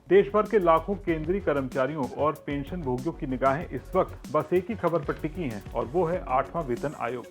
देश भर के लाखों केंद्रीय कर्मचारियों और पेंशन भोगियों की निगाहें इस वक्त बस एक ही खबर पर टिकी हैं और वो है 8वां वेतन आयोग।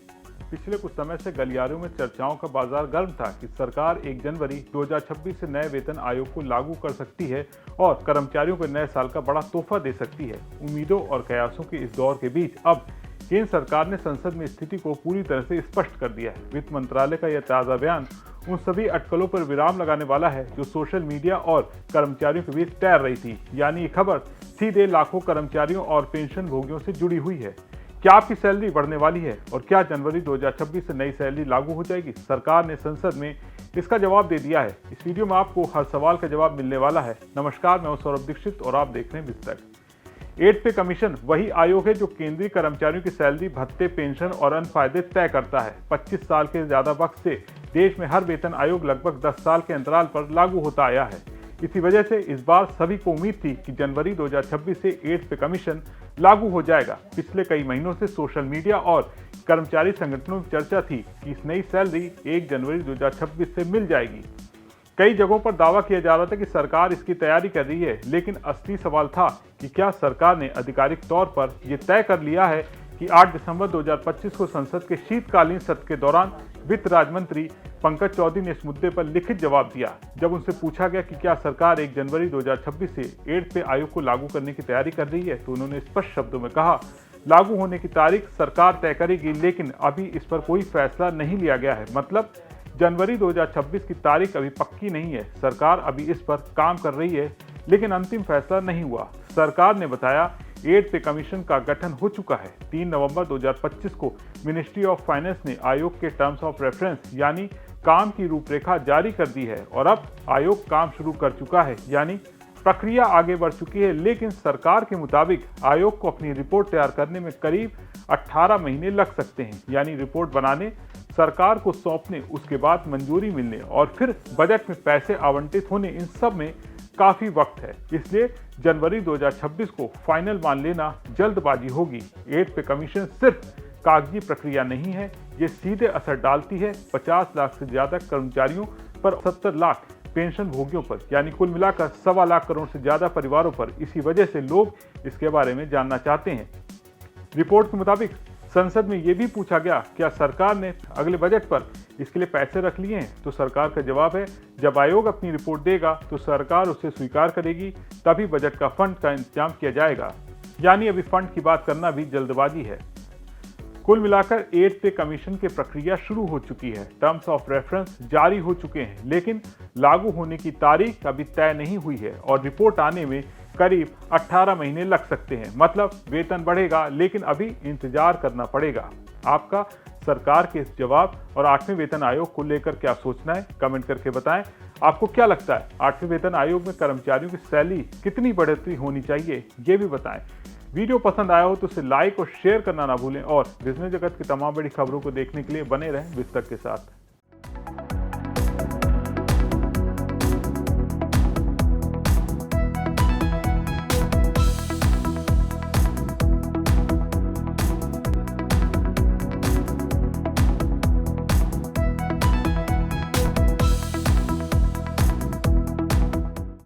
पिछले कुछ समय से गलियारों में चर्चाओं का बाजार गर्म था कि सरकार 1 जनवरी 2026 से नए वेतन आयोग को लागू कर सकती है और कर्मचारियों को नए साल का बड़ा तोहफा दे सकती है। उम्मीदों और कयासों के इस दौर के बीच अब केंद्र सरकार ने संसद में स्थिति को पूरी तरह से स्पष्ट कर दिया है। वित्त मंत्रालय का यह ताज़ा बयान उन सभी अटकलों पर विराम लगाने वाला है जो सोशल मीडिया और कर्मचारियों के बीच तैर रही थी। यानी ये खबर सीधे लाखों कर्मचारियों और पेंशन भोगियों से जुड़ी हुई है। क्या आपकी सैलरी बढ़ने वाली है और क्या जनवरी 2026 से नई सैलरी लागू हो जाएगी? सरकार ने संसद में इसका जवाब दे दिया है। इस वीडियो में आपको हर सवाल का जवाब मिलने वाला है। नमस्कार, मैं हूं सौरभ दीक्षित और आप देख रहे हैं विस्तक। 8 पे कमीशन वही आयोग है जो केंद्रीय कर्मचारियों की सैलरी, भत्ते, पेंशन और अन्य फायदे तय करता है। 25 साल के ज्यादा वक्त से देश में हर वेतन आयोग लगभग 10 साल के अंतराल पर लागू होता आया है। इसी वजह से इस बार सभी को उम्मीद थी कि जनवरी 2026 से 8 पे कमीशन लागू हो जाएगा। पिछले कई महीनों से सोशल मीडिया और कर्मचारी संगठनों में चर्चा थी कि इस नई सैलरी 1 जनवरी 2026 से मिल जाएगी। कई जगहों पर दावा किया जा रहा था कि सरकार इसकी तैयारी कर रही है, लेकिन असली सवाल था कि क्या सरकार ने आधिकारिक तौर पर यह तय कर लिया है कि 8 दिसंबर 2025 को संसद के शीतकालीन सत्र के दौरान वित्त राज्य मंत्री पंकज चौधरी ने इस मुद्दे पर लिखित जवाब दिया। जब उनसे पूछा गया कि क्या सरकार 1 जनवरी 2026 से 8 पे आयोग को लागू करने की तैयारी कर रही है, तो उन्होंने स्पष्ट शब्दों में कहा, लागू होने की तारीख सरकार तय करेगी, लेकिन अभी इस पर कोई फैसला नहीं लिया गया है। मतलब जनवरी 2026 की तारीख अभी पक्की नहीं है। सरकार अभी इस पर काम कर रही है, लेकिन अंतिम फैसला नहीं हुआ। सरकार ने बताया 8 पे कमीशन का गठन हो चुका है। 3 नवंबर 2025 को मिनिस्ट्री ऑफ फाइनेंस ने आयोग के टर्म्स ऑफ रेफरेंस यानी काम की रूपरेखा जारी कर दी है और अब आयोग काम शुरू कर चुका है, यानी प्रक्रिया आगे बढ़ चुकी है। लेकिन सरकार के मुताबिक आयोग को अपनी रिपोर्ट तैयार करने में करीब 18 महीने लग सकते हैं। यानी रिपोर्ट बनाने, सरकार को सौंपने, उसके बाद मंजूरी मिलने और फिर बजट में पैसे आवंटित होने, इन सब में काफी वक्त है। इसलिए जनवरी 2026 को फाइनल मान लेना जल्दबाजी होगी। 8 पे कमीशन सिर्फ कागजी प्रक्रिया नहीं है, ये सीधे असर डालती है 50 लाख से ज्यादा कर्मचारियों पर, 70 लाख पेंशन भोगियों पर, यानी कुल मिलाकर 1.25 लाख करोड़ से ज्यादा परिवारों पर। इसी वजह से लोग इसके बारे में जानना चाहते हैं। रिपोर्ट के मुताबिक संसद में यह भी पूछा गया, क्या सरकार ने अगले बजट पर इसके लिए पैसे रख लिए हैं? तो सरकार का जवाब है, जब आयोग अपनी रिपोर्ट देगा तो सरकार उसे स्वीकार करेगी, तभी बजट का फंड का इंतजाम किया जाएगा। यानी अभी फंड की बात करना भी जल्दबाजी है। कुल मिलाकर 8 पे कमीशन की प्रक्रिया शुरू हो चुकी है। टर्म्स ऑफ रेफरेंस जारी हो चुके हैं, लेकिन लागू होने की तारीख अभी तय नहीं हुई है और रिपोर्ट आने में करीब 18 महीने लग सकते हैं। मतलब वेतन बढ़ेगा, लेकिन अभी इंतजार करना पड़ेगा। आपका सरकार के इस जवाब और 8वें वेतन आयोग को लेकर क्या सोचना है, कमेंट करके बताएं। आपको क्या लगता है 8वें वेतन आयोग में कर्मचारियों की सैलरी कितनी बढ़ोतरी होनी चाहिए, ये भी बताएं। वीडियो पसंद आया हो तो इसे लाइक और शेयर करना ना भूलें और बिजनेस जगत की तमाम बड़ी खबरों को देखने के लिए बने रहें विस्तक के साथ।